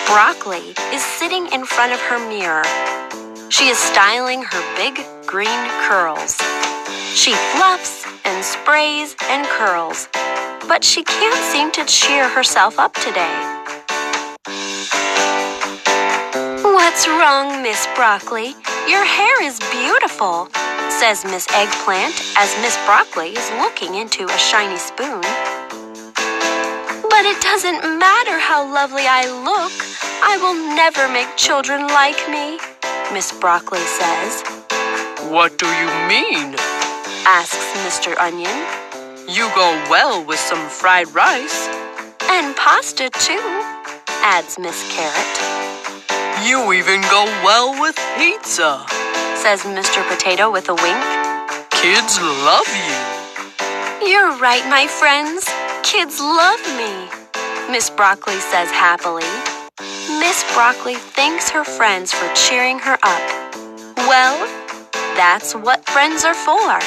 Broccoli is sitting in front of her mirror. She is styling her big green curls. She fluffs and sprays and curls, but she can't seem to cheer herself up today. "What's wrong, Miss Broccoli? Your hair is beautiful," says Miss Eggplant as Miss Broccoli is looking into a shiny spoon. "But it doesn't matter how lovely I look. I will never make children like me," Miss Broccoli says. "What do you mean?" asks Mr. Onion. "You go well with some fried rice." "And pasta, too," adds Miss Carrot. "You even go well with pizza," says Mr. Potato with a wink. "Kids love you." "You're right, my friends. Kids love me," Miss Broccoli says happily. Miss Broccoli thanks her friends for cheering her up. Well, that's what friends are for.